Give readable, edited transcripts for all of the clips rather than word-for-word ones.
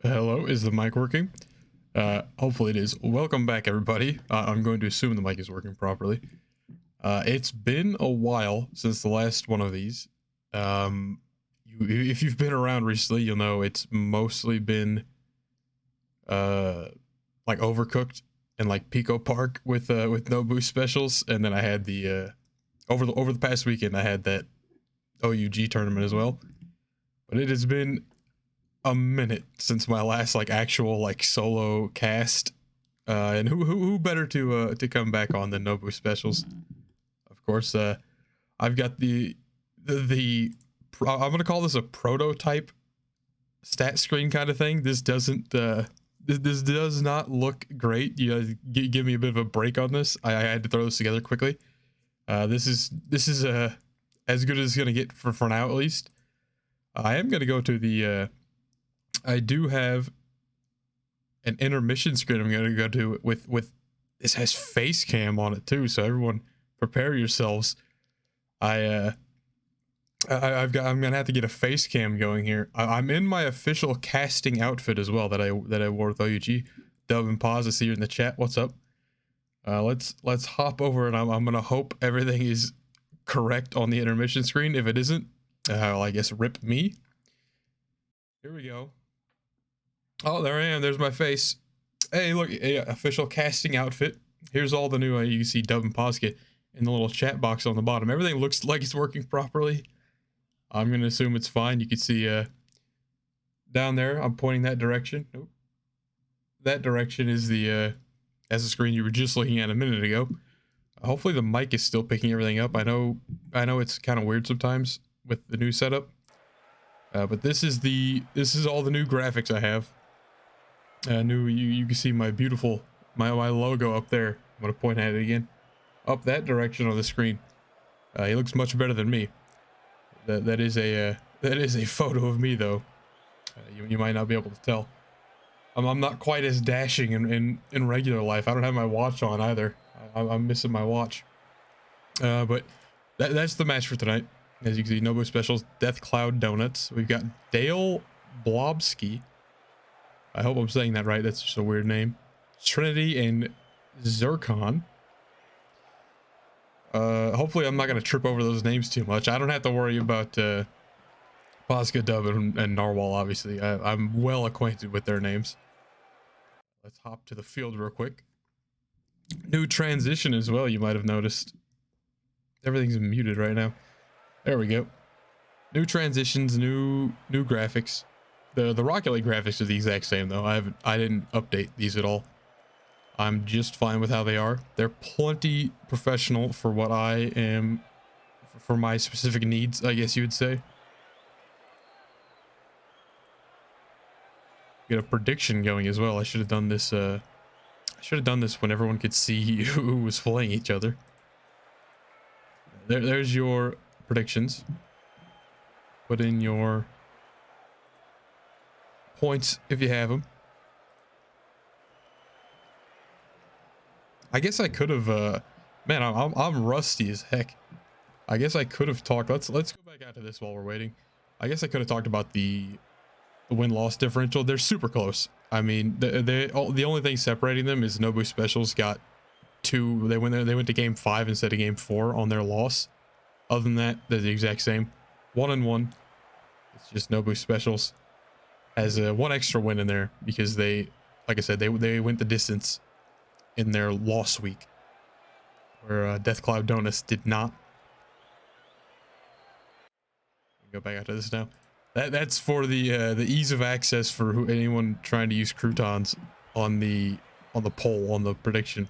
Hello, is the mic working? Hopefully it is. Welcome back, everybody. I'm going to assume the mic is working properly. It's been a while since the last one of these. If you've been around recently, you'll know it's mostly been like Overcooked and like Pico Park with no boost specials, and then I had the over the past weekend I had that OUG tournament as well. But it has been a minute since my last like actual like solo cast, and who better to come back on than Nobu Specials? Of course, I've got I'm gonna call this a prototype stat screen kind of thing. This doesn't this does not look great. You know, give me a bit of a break on this. I had to throw this together quickly. This is as good as it's gonna get for now, at least. I am gonna go to the I do have an intermission screen I'm gonna go to with this has face cam on it too, so everyone prepare yourselves. I'm gonna have to get a face cam going here. I'm in my official casting outfit as well that I wore with OUG. Dub and Pause, I see you in the chat. What's up? Let's hop over, and I'm gonna hope everything is correct on the intermission screen. If it isn't, well, I guess rip me. Here we go. Oh, there I am. There's my face. Hey, look, official casting outfit. Here's all the new you can see Dub and Posca in the little chat box on the bottom. Everything looks like it's working properly. I'm gonna assume it's fine. You can see down there. I'm pointing that direction. Nope. That direction is the as the screen you were just looking at a minute ago. Hopefully the mic is still picking everything up. I know it's kind of weird sometimes with the new setup. But this is all the new graphics I have. You can see my beautiful my logo up there. I'm gonna point at it again, up that direction on the screen. He looks much better than me. That is a photo of me though. You might not be able to tell. I'm not quite as dashing in regular life. I don't have my watch on either. I'm missing my watch. But that's the match for tonight. As you can see, Nobu Specials, Death Cloud Donuts. We've got Dale Blobsky. I hope I'm saying that right. That's just a weird name. Trinity and Zircon. Hopefully I'm not going to trip over those names too much. I don't have to worry about Posca, Dub, and Narwhal, obviously. I'm well acquainted with their names. Let's hop to the field real quick. New transition as well, you might have noticed. Everything's muted right now. There we go. New transitions, new graphics. The Rocket League graphics are the exact same though. I didn't update these at all. I'm just fine with how they are. They're plenty professional for what I am, for my specific needs, I guess you would say. Get a prediction going as well. I should have done this. I should have done this when everyone could see who was playing each other. There's your predictions. Put in your points if you have them. I guess I could have. Man, I'm rusty as heck. I guess I could have talked. Let's go back out to this while we're waiting. I guess I could have talked about the win-loss differential. They're super close. I mean, the only thing separating them is Nobu Specials got 2. They went to game 5 instead of game 4 on their loss. Other than that, they're the exact same. 1-1. It's just Nobu Specials has one extra win in there because they, like I said, they went the distance in their loss week, where Death Cloud Donuts did not. Go back out to this now. That's for the ease of access for anyone trying to use croutons on the poll, on the prediction.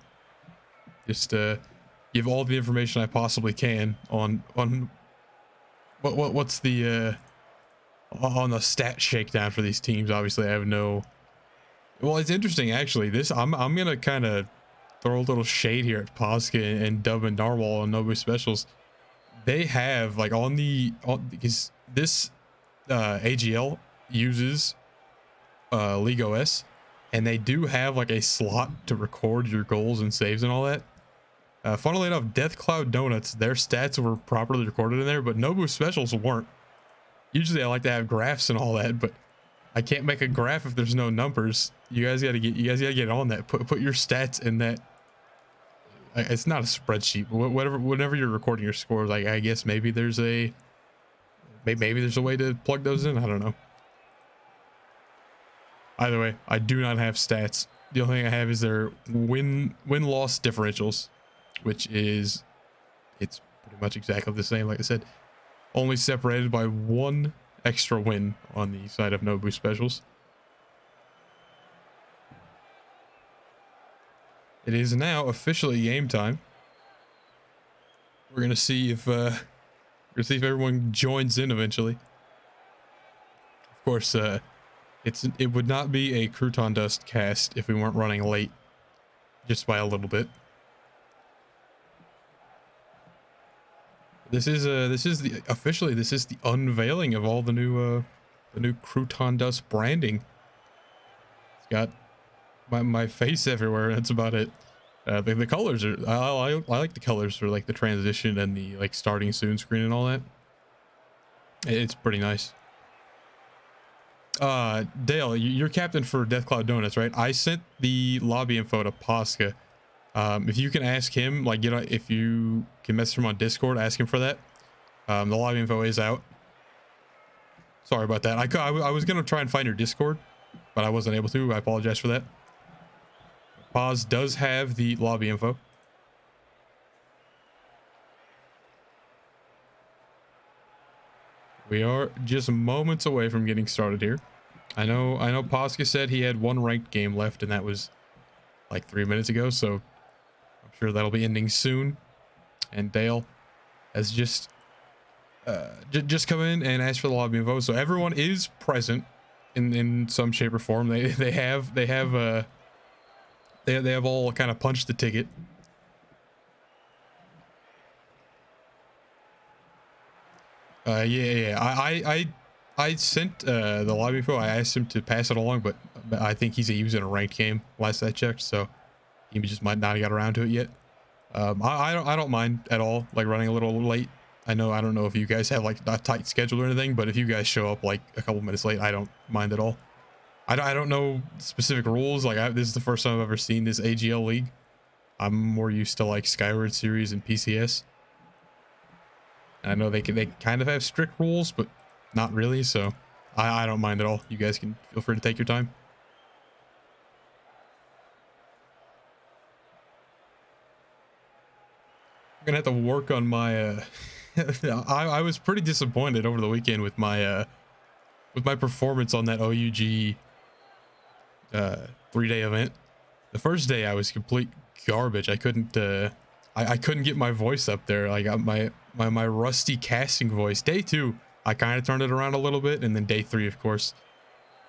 Just give all the information I possibly can on what's the on the stat shakedown for these teams. Obviously I have no. Well, it's interesting actually. This I'm gonna kind of throw a little shade here at Posca and Dub and Narwhal and Nobu Specials. They have like because this AGL uses League OS, and they do have like a slot to record your goals and saves and all that. Funnily enough, Death Cloud Donuts, their stats were properly recorded in there, but Nobu Specials weren't. Usually I like to have graphs and all that, but I can't make a graph if there's no numbers. You guys gotta get on that. Put your stats in that. It's not a spreadsheet, but whenever you're recording your scores, like I guess maybe there's a way to plug those in. I don't know. Either way, I do not have stats. The only thing I have is their win-loss differentials, which is it's pretty much exactly the same. Like I said, only separated by one extra win on the side of Nobu Specials. It is now officially game time. We're gonna see if everyone joins in eventually. Of course, it would not be a Crouton Dust cast if we weren't running late, just by a little bit. This is the unveiling of all the new Crouton Dust branding. It's got my face everywhere. That's about it. The colors are I like the colors for like the transition and the like starting soon screen and all that. It's pretty nice. Dale, you're captain for Deathcloud Donuts, right? I sent the lobby info to Posca. If you can ask him, like, you know, if you can message him on Discord, ask him for that. The lobby info is out. Sorry about that. I was gonna try and find your Discord, but I wasn't able to. I apologize for that. Paz does have the lobby info. We are just moments away from getting started here. I know Posca said he had one ranked game left, and that was like 3 minutes ago, so I'm sure that'll be ending soon. And Dale has just come in and asked for the lobby info, so everyone is present in some shape or form. They have all kind of punched the ticket. I sent the lobby info. I asked him to pass it along, but I think he's using a ranked game last I checked, so he just might not have got around to it yet. I don't mind at all, like running a little late. I don't know if you guys have like a tight schedule or anything, but if you guys show up like a couple minutes late, I don't mind at all. I don't know specific rules. Like this is the first time I've ever seen this AGL league. I'm more used to like Skyward Series and PCS. And I know they kind of have strict rules, but not really. So I don't mind at all. You guys can feel free to take your time. I'm gonna have to work on my. I was pretty disappointed over the weekend with my performance on that OUG 3-day event. The first day I was complete garbage. I couldn't get my voice up there. I got my rusty casting voice. Day 2 I kind of turned it around a little bit, and then day 3 of course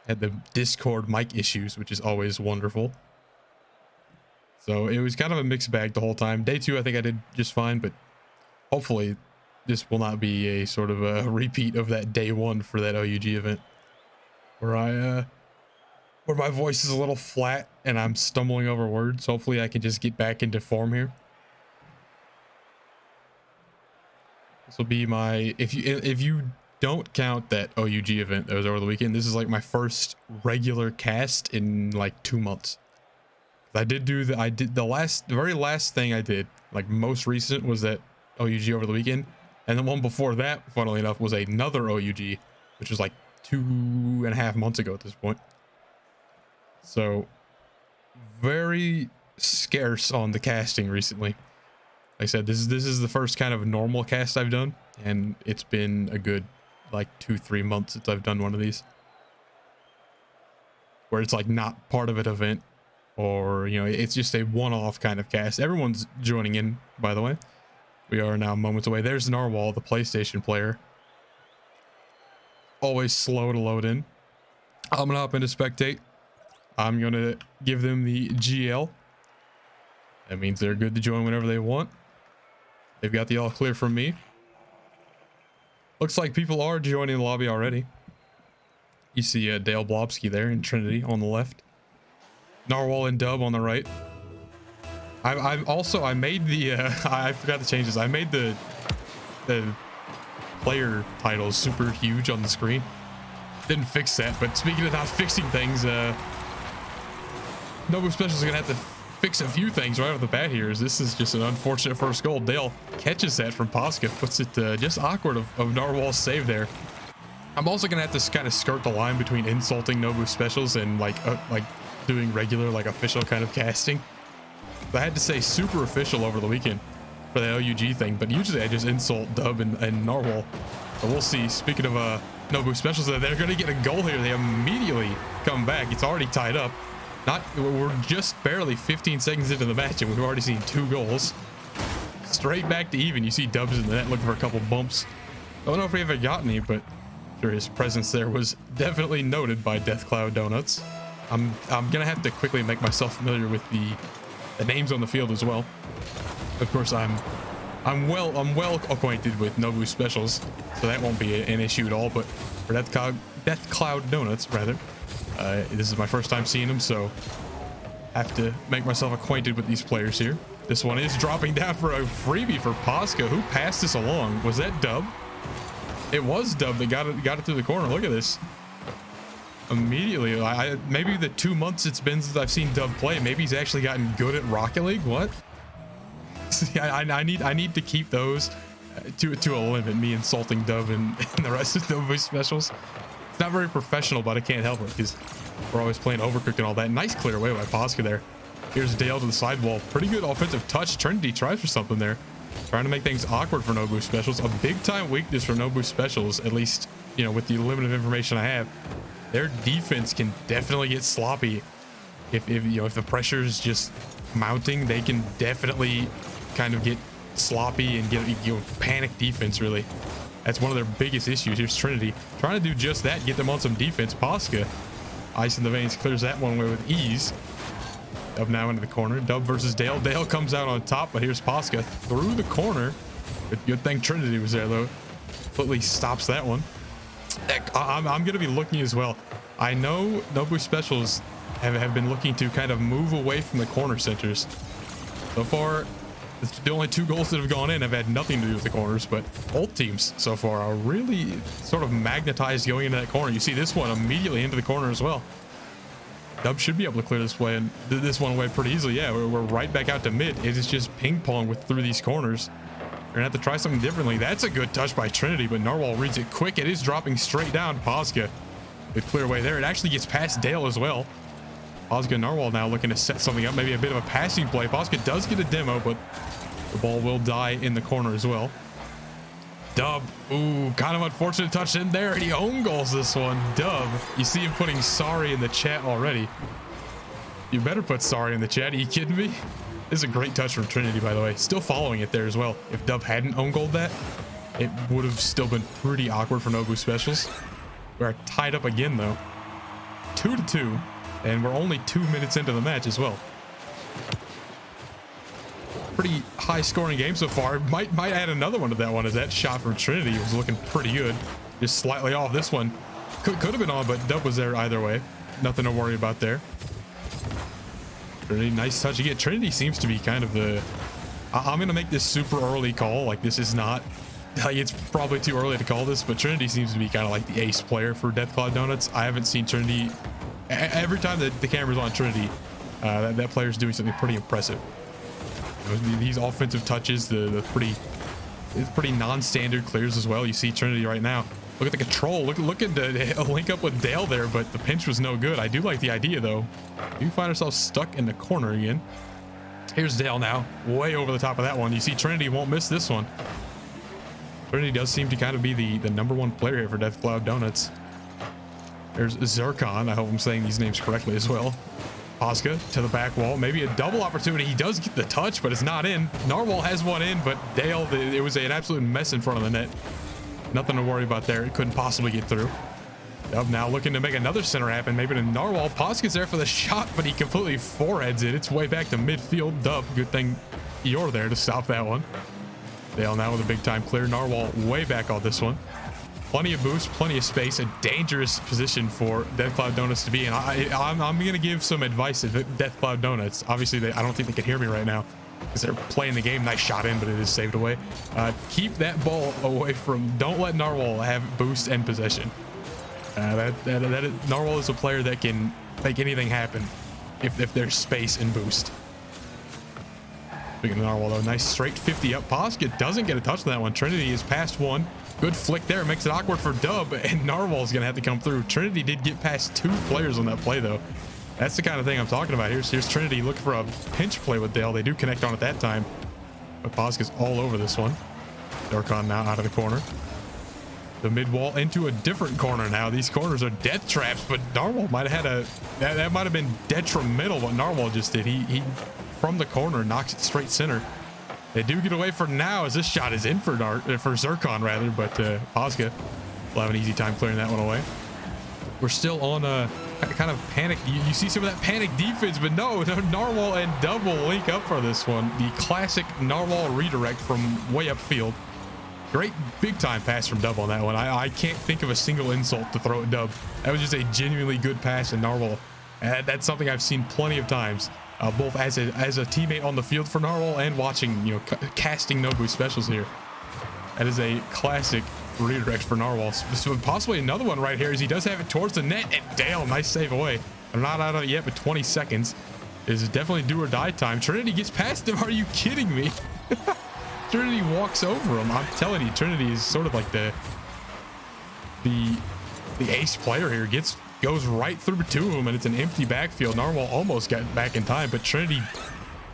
had the Discord mic issues, which is always wonderful. So it was kind of a mixed bag the whole time. Day 2 I think I did just fine, but hopefully this will not be a sort of a repeat of that day 1 for that OUG event, where my voice is a little flat and I'm stumbling over words. Hopefully I can just get back into form here. This will be my, if you don't count that OUG event that was over the weekend, this is like my first regular cast in like 2 months. I did the very last thing I did, like most recent, was that OUG over the weekend. And the one before that, funnily enough, was another OUG, which was like 2.5 months ago at this point. So very scarce on the casting recently. Like I said, this is the first kind of normal cast I've done, and it's been a good like 2-3 months since I've done one of these, where it's like not part of an event, or you know, it's just a one-off kind of cast. Everyone's joining in, by the way. We are now moments away. There's Narwhal, the PlayStation player. Always slow to load in. I'm gonna hop into spectate. I'm gonna give them the GL. That means they're good to join whenever they want. They've got the all clear from me. Looks like people are joining the lobby already. You see Dale Blobsky there in Trinity on the left. Narwhal and Dub on the right. I made the I forgot to change this. I made the player titles super huge on the screen. didn't fix that. But speaking of not fixing things, Nobu Specials is gonna have to fix a few things right off the bat here. As this is just an unfortunate first goal. Dale catches that from Posca, puts it just awkward of Narwhal's save there. I'm also gonna have to kind of skirt the line between insulting Nobu Specials and like doing regular like official kind of casting. I had to say super official over the weekend for the LUG thing, but usually I just insult Dub and Narwhal. But we'll see. Speaking of Nobu Specials, they're gonna get a goal here. They immediately come back. It's already tied up. We're just barely 15 seconds into the match and we've already seen 2 goals. Straight back to even. You see Dubs in the net looking for a couple bumps. I don't know if we ever got any, but sure, his presence there was definitely noted by Deathcloud Donuts. I'm gonna have to quickly make myself familiar with the names on the field as well. Of course, I'm well acquainted with Nobu Specials, so that won't be an issue at all. But for Deathcloud Donuts, rather, this is my first time seeing them, so have to make myself acquainted with these players here. This one is dropping down for a freebie for Posca. Who passed this along? Was that Dub? It was Dub that got it through the corner. Look at this. Immediately, maybe the 2 months it's been since I've seen Dub play, maybe he's actually gotten good at Rocket League. What? See, I need to keep those to a limit. Me insulting Dub and the rest of Nobu Specials. It's not very professional, but I can't help it because we're always playing Overcooked and all that. Nice clear away by Posca there. Here's Dale to the sidewall. Pretty good offensive touch. Trinity tries for something there, trying to make things awkward for Nobu Specials. A big time weakness for Nobu Specials, at least with the limited information I have. Their defense can definitely get sloppy if the pressure is just mounting. They can definitely kind of get sloppy and get panic defense. Really, that's one of their biggest issues. Here's Trinity trying to do just that, get them on some defense. Posca, ice in the veins, clears that one away with ease. Dub now into the corner. Dub versus Dale. Dale comes out on top, but here's Posca through the corner. Good thing Trinity was there though. Completely stops that one. I'm going to be looking as well. I know Nobu Specials have been looking to kind of move away from the corner centers. So far, the only 2 goals that have gone in have had nothing to do with the corners, but both teams so far are really sort of magnetized going into that corner. You see this one immediately into the corner as well. Dub should be able to clear this one away pretty easily. Yeah, we're right back out to mid. It is just ping pong through these corners. You're gonna have to try something differently. That's a good touch by Trinity, but Narwhal reads it quick. It is dropping straight down. Posca with clear away there. It actually gets past Dale as well. Posca and Narwhal now looking to set something up, maybe a bit of a passing play. Posca does get a demo, but the ball will die in the corner as well. Dub, ooh, kind of unfortunate touch in there, and he own goals this one. Dub, you see him putting sorry in the chat already. You better put sorry in the chat. Are you kidding me? This is a great touch from Trinity, by the way. Still following it there as well. If Dub hadn't own goaled that, it would have still been pretty awkward for Nobu Specials. We're tied up again, though. 2-2, and we're only 2 minutes into the match as well. Pretty high-scoring game so far. Might add another one to that one, as that shot from Trinity was looking pretty good. Just slightly off. This one could have been on, but Dub was there either way. Nothing to worry about there. Really nice touch again. Trinity seems to be kind of the... I'm gonna make this super early call. Like, this is not... Like, it's probably too early to call this, but Trinity seems to be kind of like the ace player for Deathcloud Donuts. I haven't seen Trinity... Every time that the camera's on Trinity, that player's doing something pretty impressive. These offensive touches, the pretty non-standard clears as well. You see Trinity right now. Look at the control. Look at the link up with Dale there, but the pinch was no good. I do like the idea though. We find ourselves stuck in the corner again. Here's Dale now, way over the top of that one. You see Trinity won't miss this one. Trinity does seem to kind of be the #1 player here for Deathcloud Donuts. There's Zircon. I hope I'm saying these names correctly as well. Posca to the back wall. Maybe a double opportunity. He does get the touch, but it's not in. Narwhal has one in, but Dale, it was an absolute mess in front of the net. Nothing to worry about there. It couldn't possibly get through. Dub now looking to make another center happen. Maybe to Narwhal. Posca's there for the shot, but he completely foreheads it. It's way back to midfield. Dub, good thing you're there to stop that one. Dale now with a big time clear. Narwhal way back on this one. Plenty of boost, plenty of space. A dangerous position for Deathcloud Donuts to be in. I'm going to give some advice to Deathcloud Donuts. Obviously, I don't think they can hear me right now because they're playing the game. Nice shot in, but it is saved away. Keep that ball away from... Don't let Narwhal have boost and possession. Narwhal is a player that can make anything happen if there's space and boost. Speaking of Narwhal, though, nice straight 50 up. Posca doesn't get a touch on that one. Trinity is past one. Good flick there. Makes it awkward for Dub, and Narwhal's going to have to come through. Trinity did get past 2 players on that play, though. That's the kind of thing I'm talking about. Here's Trinity looking for a pinch play with Dale. They do connect on at that time, but Posca's all over this one. Zircon now out of the corner. The mid wall into a different corner now. These corners are death traps, but Narwhal might have had that might have been detrimental what Narwhal just did. He from the corner knocks it straight center. They do get away for now as this shot is in for Zircon rather, but Posca will have an easy time clearing that one away. We're still on a kind of panic. You see some of that panic defense, but no, Narwhal and Dub will link up for this one. The classic Narwhal redirect from way upfield. Great big time pass from Dub on that one. I can't think of a single insult to throw at Dub. That was just a genuinely good pass in Narwhal. That's something I've seen plenty of times, both as a teammate on the field for Narwhal and watching, you know, casting Nobu specials here. That is a classic redirect for Narwhal. So possibly another one right here as he does have it towards the net, and Dale, nice save away. I'm not out of it yet, but 20 seconds is definitely do or die time. Trinity gets past him. Are you kidding me? Trinity walks over him. I'm telling you, Trinity is sort of like the ace player here. Goes right through 2 of them, and it's an empty backfield. Narwhal almost got back in time, but Trinity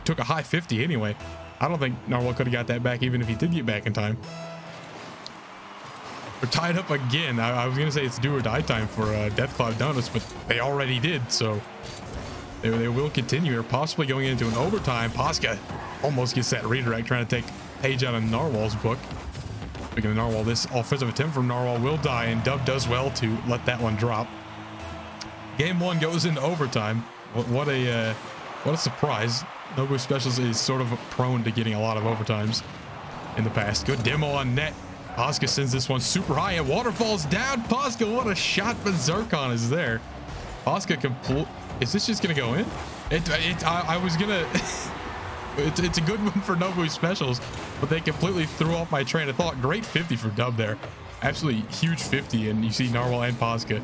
took a high 50 anyway. I don't think Narwhal could have got that back even if he did get back in time. We're tied up again. I was going to say it's do or die time for Deathcloud Donuts, but they already did, so they will continue here, possibly going into an overtime. Posca almost gets that redirect, trying to take page out of Narwhal's book. Speaking of Narwhal, this offensive attempt from Narwhal will die, and Dub does well to let that one drop. Game 1 goes into overtime. What a surprise. Nobu Specials is sort of prone to getting a lot of overtimes in the past. Good demo on net. Posca sends this one super high, and waterfalls down. Posca, what a shot, but Zircon is there. Posca is this just gonna go in? I was gonna it's a good one for Nobu Specials, but they completely threw off my train of thought. Great 50 for Dub there. Absolutely huge 50, and you see Narwhal and Posca,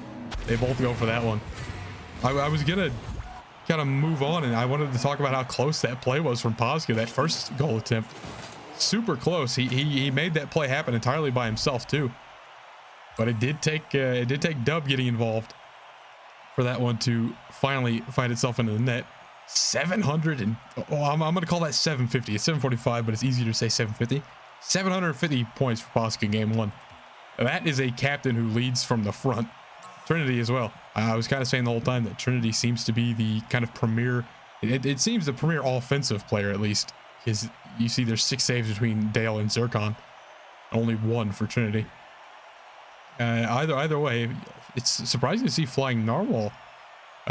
they both go for that one. I was gonna kind of move on, and I wanted to talk about how close that play was from Posca, that first goal attempt. Super close. He made that play happen entirely by himself too, but it did take Dub getting involved for that one to finally find itself into the net. 700 and I'm gonna call that 750. It's 745, but it's easier to say 750. 750 points for Posca in game 1. That is a captain who leads from the front. Trinity as well. I was kind of saying the whole time that Trinity seems to be the kind of premier, it seems the premier offensive player, at least, because you see there's 6 saves between Dale and Zircon, only 1 for Trinity. Either way, it's surprising to see flying Narwhal.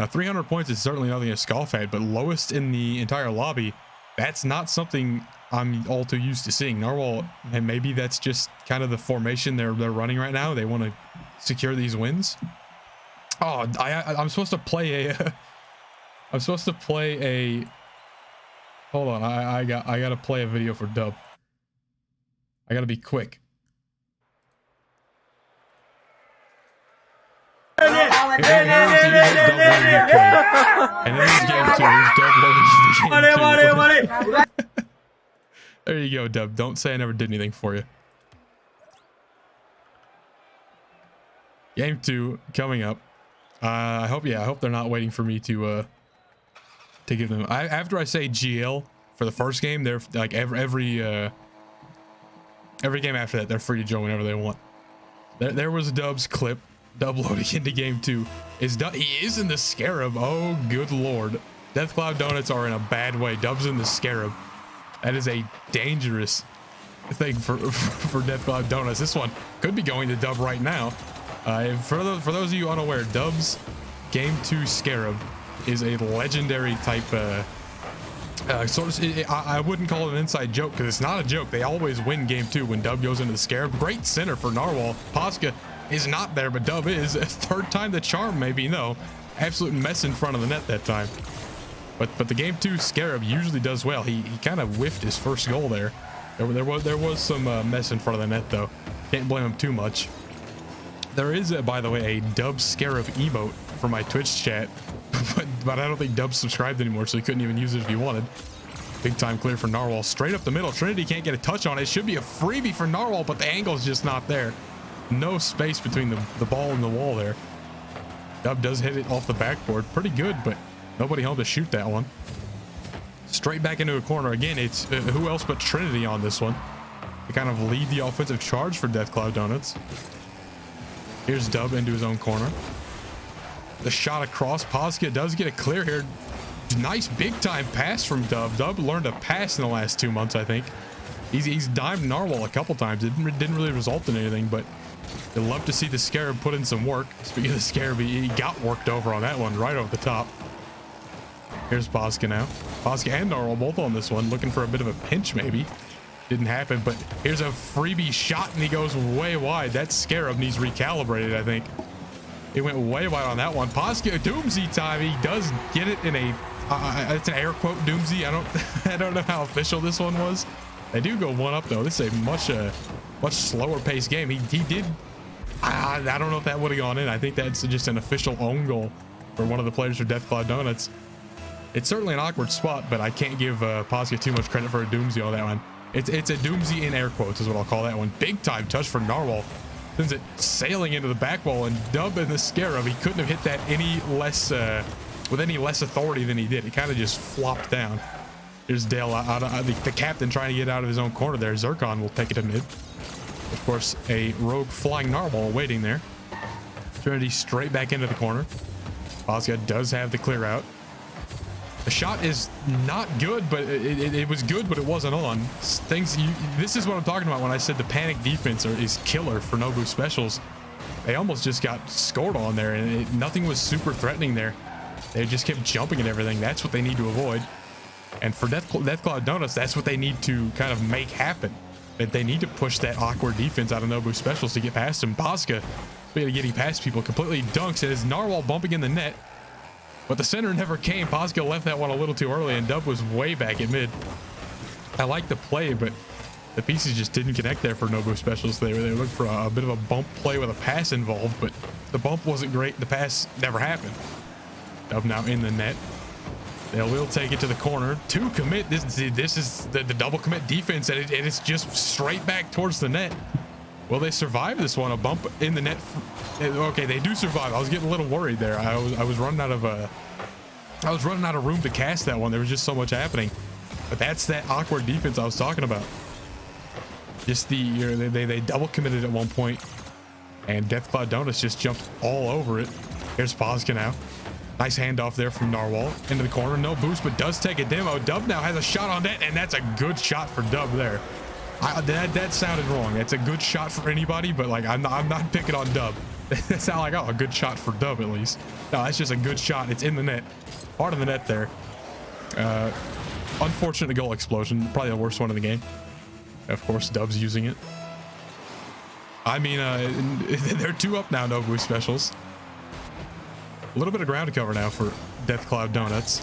300 points is certainly nothing to scoff at, but lowest in the entire lobby. That's not something I'm all too used to seeing. Narwhal, and maybe that's just kind of the formation they're running right now. They want to secure these wins. Oh, I'm supposed to play a I'm supposed to play a hold on, I gotta play a video for Dub. I gotta be quick. And then there's game 2. There's Dub loading the game 2. There you go, Dub. Don't say I never did anything for you. Game 2 coming up. I hope they're not waiting for me to give them. After I say GL for the first game, they're like every game after that, they're free to join whenever they want. There was Dub's clip. Dub loading into game 2. He is in the Scarab. Oh, good lord. Deathcloud Donuts are in a bad way. Dub's in the Scarab. That is a dangerous thing for Deathcloud Donuts. This one could be going to Dub right now. For those of you unaware, Dub's game 2 Scarab is a legendary type I wouldn't call it an inside joke because it's not a joke. They always win game 2 when Dub goes into the Scarab. Great center for Narwhal. Posca is not there, but Dub is. Third time the charm, maybe. No, absolute mess in front of the net that time. But the game 2 Scarab usually does well. He kind of whiffed his first goal there. There was some mess in front of the net though. Can't blame him too much. There is, by the way, a Dub Scarab emote for my Twitch chat, but I don't think Dub's subscribed anymore, so he couldn't even use it if he wanted. Big time clear for Narwhal, straight up the middle. Trinity can't get a touch on it. It should be a freebie for Narwhal, but the angle's just not there. No space between the ball and the wall there. Dub does hit it off the backboard. Pretty good, but nobody home to shoot that one. Straight back into a corner. Again, it's who else but Trinity on this one to kind of lead the offensive charge for Deathcloud Donuts. Here's Dub into his own corner. The shot across. Posca does get a clear here. Nice big time pass from Dub. Dub learned to pass in the last 2 months, I think. He's dimed Narwhal a couple times. It didn't really result in anything, but you'll love to see the Scarab put in some work. Speaking of the Scarab, he got worked over on that one right over the top. Here's Posca now. Posca and Narwhal both on this one, looking for a bit of a pinch maybe. Didn't happen, but here's a freebie shot and he goes way wide. That Scarab needs recalibrated, I think. He went way wide on that one. Posca, Doomsy time. He does get it in a, it's an air quote Doomsy. I don't know how official this one was. They do go one up though. This is a much slower paced game. He did, I don't know if that would have gone in. I think that's just an official own goal for one of the players for Deathcloud Donuts. It's certainly an awkward spot, but I can't give Posca too much credit for a Doomsy on that one. It's a Doomsy in air quotes is what I'll call that one. Big time touch for Narwhal. Sends it sailing into the back wall, and Dub in the Scarab, he couldn't have hit that any less with any less authority than he did. It kind of just flopped down. There's Dale the captain trying to get out of his own corner there. Zircon will take it to mid. Of course, a rogue flying Narwhal waiting there. Trinity straight back into the corner. Posca does have the clear out. The shot is not good, but it was good, but it wasn't on. This is what I'm talking about when I said the panic defense is killer for Nobu Specials. They almost just got scored on there, and nothing was super threatening there. They just kept jumping at everything. That's what they need to avoid. And for Deathcloud Donuts, that's what they need to kind of make happen. That they need to push that awkward defense out of Nobu Specials to get past him. Posca, getting past people, completely dunks, and his Narwhal bumping in the net. But the center never came. Posca left that one a little too early, and Dub was way back at mid. I like the play, but the pieces just didn't connect there for Nobu Specials. They looked for a bit of a bump play with a pass involved, but the bump wasn't great. The pass never happened. Dub now in the net. They will take it to the corner. Two commit. This is the double commit defense, and it's just straight back towards the net. Will they survive this one? A bump in the net. Okay, they do survive. I was getting a little worried there. I was running out of room to cast that one. There was just so much happening. But that's that awkward defense I was talking about. Just they double committed at one point, and Deathcloud Donuts just jumped all over it. Here's Posca now. Nice handoff there from Narwhal into the corner. No boost, but does take a demo. Dub now has a shot on net, and that's a good shot for Dub there. That sounded wrong. It's a good shot for anybody, but like I'm not picking on Dub. That sounded like, oh, a good shot for Dub at least. No, that's just a good shot. It's in the net, part of the net there. Unfortunate goal explosion, probably the worst one in the game. Of course, Dub's using it. I mean, they're 2 up now, Nobu Specials. A little bit of ground to cover now for Deathcloud Donuts.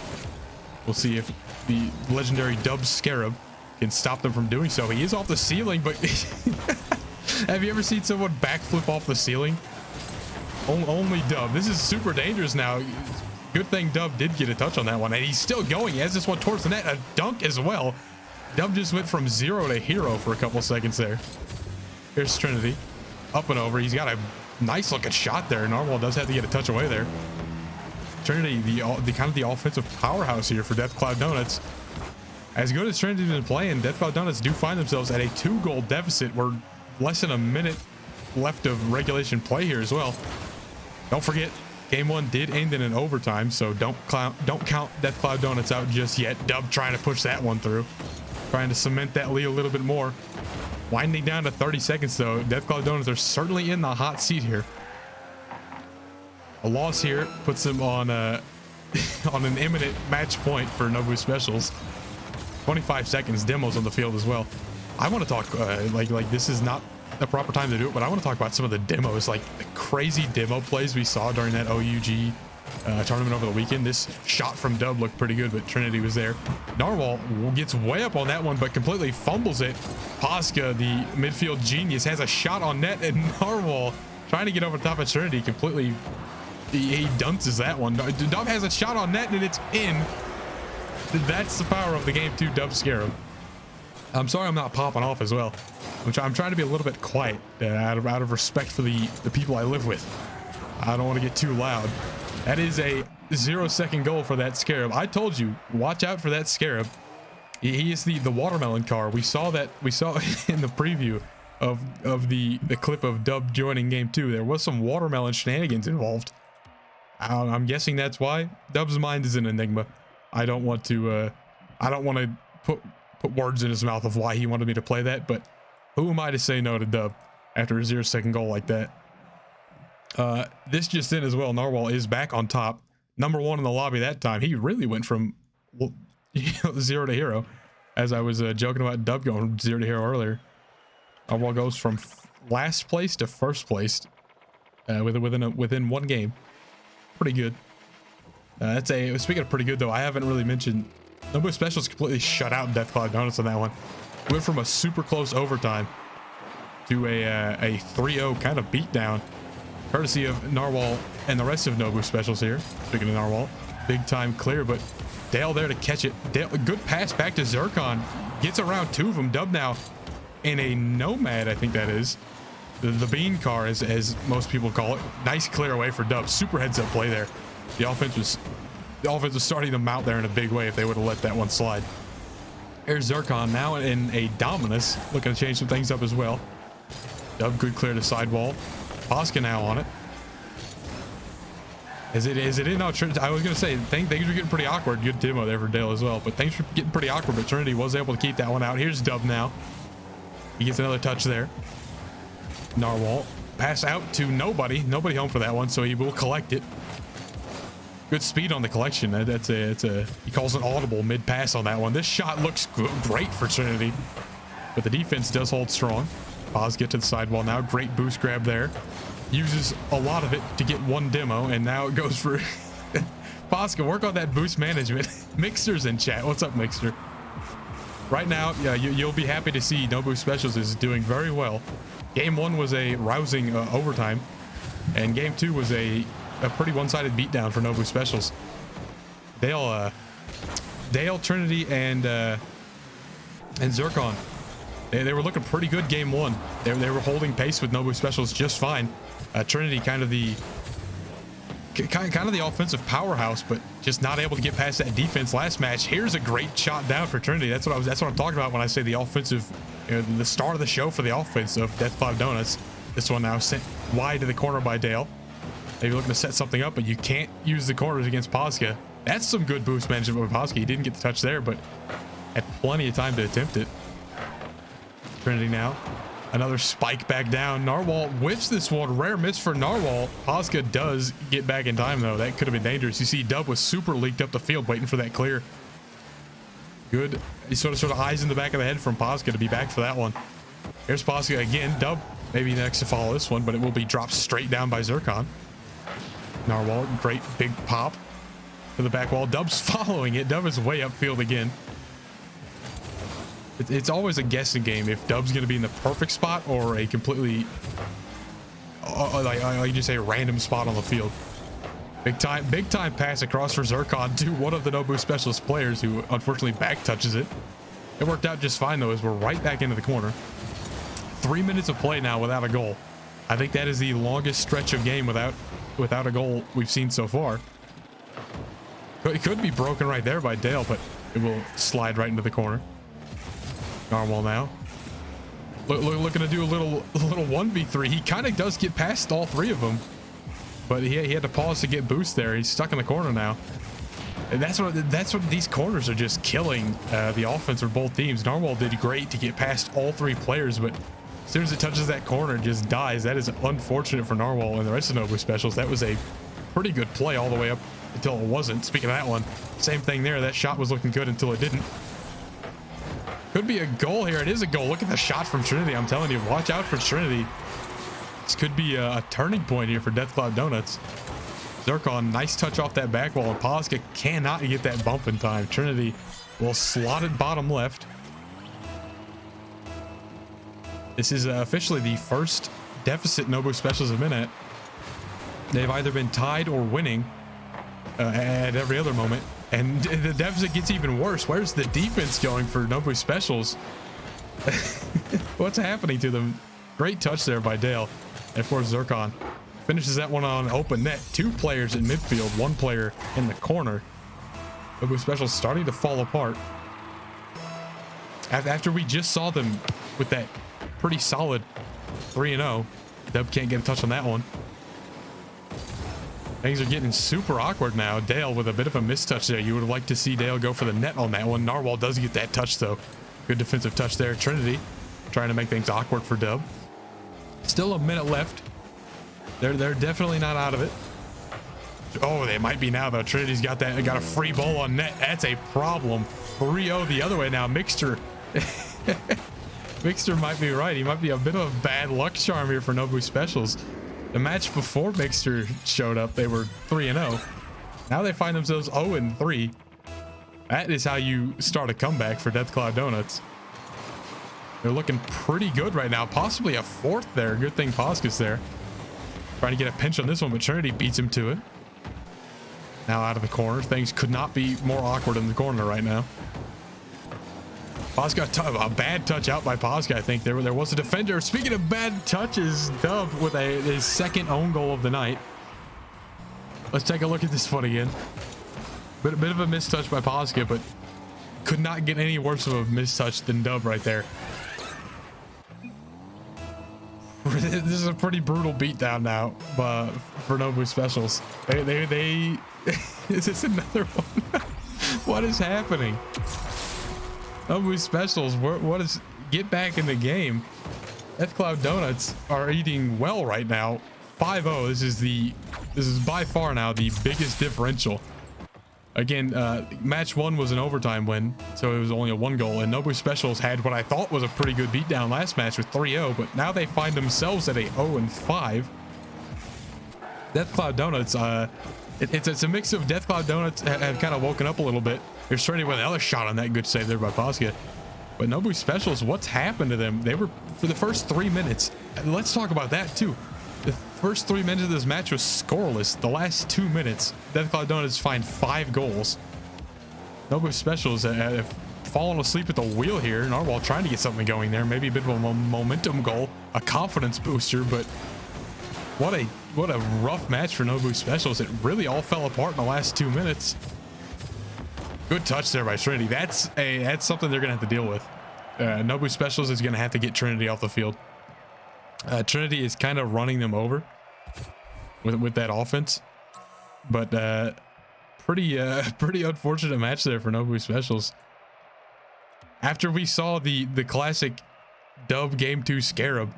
We'll see if the legendary Dub Scarab can stop them from doing so. He is off the ceiling, but have you ever seen someone backflip off the ceiling? Only Dub. This is super dangerous now. Good thing Dub did get a touch on that one, and he's still going. He has this one towards the net, a dunk as well. Dub just went from 0 to hero for a couple seconds there. Here's Trinity, up and over. He's got a nice looking shot there. Narwhal does have to get a touch away there. Trinity, the kind of the offensive powerhouse here for Deathcloud Donuts. As good as Trinity's been playing, Deathcloud Donuts do find themselves at a 2-goal deficit. We're less than a minute left of regulation play here as well. Don't forget, game 1 did end in an overtime, so don't count Deathcloud Donuts out just yet. Dub trying to push that one through, trying to cement that lead a little bit more. Winding down to 30 seconds though. Deathcloud Donuts are certainly in the hot seat here. A loss here puts them on on an imminent match point for Nobu Specials. 25 seconds, demos on the field as well. I want to talk like this is not the proper time to do it, but I want to talk about some of the demos, like the crazy demo plays we saw during that OUG tournament over the weekend. This shot from Dub looked pretty good, but Trinity was there. Narwhal gets way up on that one, but completely fumbles it. Posca, the midfield genius, has a shot on net, and Narwhal trying to get over top of Trinity completely. He dunces that one. Dub has a shot on net and it's in. That's the power of the game 2 Dub Scarab. I'm sorry I'm not popping off as well. I'm trying to be a little bit quiet out of respect for the people I live with. I don't want to get too loud. That is a 0-second goal for that Scarab. I told you, watch out for that Scarab. He is the watermelon car. We saw in the preview of the clip of Dub joining game 2. There was some watermelon shenanigans involved. I'm guessing that's why. Dub's mind is an enigma. I don't want to put words in his mouth of why he wanted me to play that, but who am I to say no to Dub after a 0-second goal like that? This just in as well. Narwhal is back on top. Number 1 in the lobby that time. He really went from 0 to hero, as I was joking about Dub going from 0 to hero earlier. Narwhal goes from last place to first place within one game. Pretty good. Speaking of pretty good though, I haven't really mentioned Nobu Specials completely shut out Deathcloud Donuts on that one. Went from a super close overtime to a 3-0 kind of beatdown, courtesy of Narwhal and the rest of Nobu Specials here. Speaking of Narwhal, big time clear, but Dale there to catch it. Dale, good pass back to Zircon. Gets around 2 of them. Dub now in a Nomad, I think that is. The bean car, as most people call it. Nice clear away for Dub. Super heads up play there. The offense was starting to mount there in a big way if they would have let that one slide. There's Zircon now in a Dominus, looking to change some things up as well. Dub good clear to sidewall. Posca now on it. Is it in? No, I was gonna say things were getting pretty awkward. Good demo there for Dale as well, but things were getting pretty awkward. But Trinity was able to keep that one out. Here's Dub now. He gets another touch there. Narwhal pass out to nobody home for that one, so he will collect it. Good speed on the collection. He calls an audible mid pass on that one. This shot looks great for Trinity, but the defense does hold strong. Paz get to the sidewall now. Great boost grab there. Uses a lot of it to get one demo, and now it goes for Posca. Work on that boost management. Mixer's in chat. What's up, Mixer? Right now, yeah, you'll be happy to see Nobu Specials is doing very well. Game 1 was a rousing overtime, and game 2 was a pretty one-sided beatdown for Nobu Specials. Dale, Trinity, and Zircon. They were looking pretty good game 1. They were holding pace with Nobu Specials just fine. Trinity kind of the offensive powerhouse, but just not able to get past that defense last match. Here's a great shot down for Trinity. That's what I'm talking about when I say the offensive, the star of the show for the offense of Deathcloud Donuts. This one now sent wide to the corner by Dale. Maybe looking to set something up, but you can't use the corners against Posca. That's some good boost management with Posca. He didn't get the touch there, but had plenty of time to attempt it. Trinity now. Another spike back down. Narwhal whiffs this one. Rare miss for Narwhal. Posca does get back in time, though. That could have been dangerous. You see Dub was super leaked up the field waiting for that clear. Good. He sort of eyes in the back of the head from Posca to be back for that one. Here's Posca again. Dub maybe next to follow this one, but it will be dropped straight down by Zircon. Narwhal, great big pop to the back wall. Dub's following it. Dub is way upfield again. It's always a guessing game if Dub's going to be in the perfect spot or a completely, like you just say, a random spot on the field. Big time pass across for Zircon to one of the Nobu Specialist players who unfortunately back touches it. It worked out just fine though, as we're right back into the corner. 3 minutes of play now without a goal. I think that is the longest stretch of game without a goal we've seen so far. It could be broken right there by Dale, but it will slide right into the corner. Narwhal now. Looking to do a little 1v3. He kind of does get past all 3 of them, but he had to pause to get boost there. He's stuck in the corner now. And that's what these corners are just killing the offense for both teams. Narwhal did great to get past all 3 players, but as soon as it touches that corner, it just dies. That is unfortunate for Narwhal and the rest of Nobu Specials. That was a pretty good play all the way up until it wasn't. Speaking of that one, same thing there. That shot was looking good until it didn't. Could be a goal here. It is a goal. Look at the shot from Trinity. I'm telling you, watch out for Trinity. This could be a turning point here for Deathcloud Donuts. Zircon, nice touch off that back wall, and Posca cannot get that bump in time. Trinity will slot it bottom left. This is officially the first deficit Nobu Specials have been at. They've either been tied or winning at every other moment, and the deficit gets even worse. Where's the defense going for Nobu Specials? What's happening to them? Great touch there by Dale. And of course, Zircon finishes that one on open net. 2 players in midfield, 1 player in the corner. Nobu Specials starting to fall apart. After we just saw them with that pretty solid 3-0, Dub can't get a touch on that one. Things are getting super awkward now. Dale with a bit of a mistouch there. You would have liked to see Dale go for the net on that one. Narwhal does get that touch though. Good defensive touch there. Trinity trying to make things awkward for Dub. Still a minute left. They're definitely not out of it. Oh, they might be now though. Trinity's got a free ball on net. That's a problem. 3-0 the other way now. Mixter. Mixter might be right. He might be a bit of a bad luck charm here for Nobu Specials. The match before Mixter showed up, they were 3-0. Now they find themselves 0-3. That is how you start a comeback for Deathcloud Donuts. They're looking pretty good right now. Possibly a 4th there. Good thing Posca's there. Trying to get a pinch on this one, but Trinity beats him to it. Now out of the corner. Things could not be more awkward in the corner right now. Posca, a bad touch out by Posca, I think. There was a defender. Speaking of bad touches, Dub with his 2nd own goal of the night. Let's take a look at this one again. Bit of a mistouch by Posca, but could not get any worse of a mistouch than Dub right there. This is a pretty brutal beatdown now for Nobu Specials. They is this another one? What is happening? Nobu Specials, what is, get back in the game. Deathcloud Donuts are eating well right now. 5-0. This is by far now the biggest differential. Again, match 1 was an overtime win, so it was only a 1 goal, and Nobu Specials had what I thought was a pretty good beatdown last match with 3-0, but now they find themselves at a 0-5. Deathcloud Donuts, it's a mix of Deathcloud Donuts have kind of woken up a little bit. They're starting with another shot on that. Good save there by Posca. But Nobu Specials, what's happened to them? They were, for the first 3 minutes, let's talk about that too. The first 3 minutes of this match was scoreless. The last 2 minutes, Deathcloud Donuts find 5 goals. Nobu Specials have fallen asleep at the wheel here. Narwhal trying to get something going there. Maybe a bit of a momentum goal, a confidence booster, but what a rough match for Nobu Specials. It really all fell apart in the last 2 minutes. Good touch there by Trinity. That's something they're gonna have to deal with. Nobu Specials is gonna have to get Trinity off the field. Trinity is kind of running them over with that offense, but pretty unfortunate match there for Nobu Specials. After we saw the classic Dub Game 2 Scarab,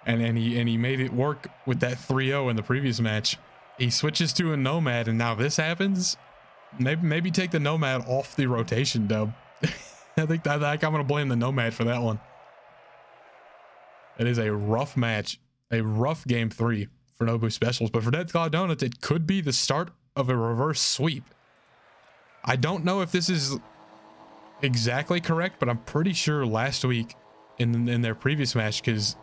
and he made it work with that 3-0 in the previous match, he switches to a Nomad, and now this happens. Maybe take the Nomad off the rotation, Dub. I think I'm gonna blame the Nomad for that one. It is a rough match, a rough game 3 for Nobu Specials, but for Deathcloud Donuts, it could be the start of a reverse sweep. I don't know if this is exactly correct, but I'm pretty sure last week in their previous match, because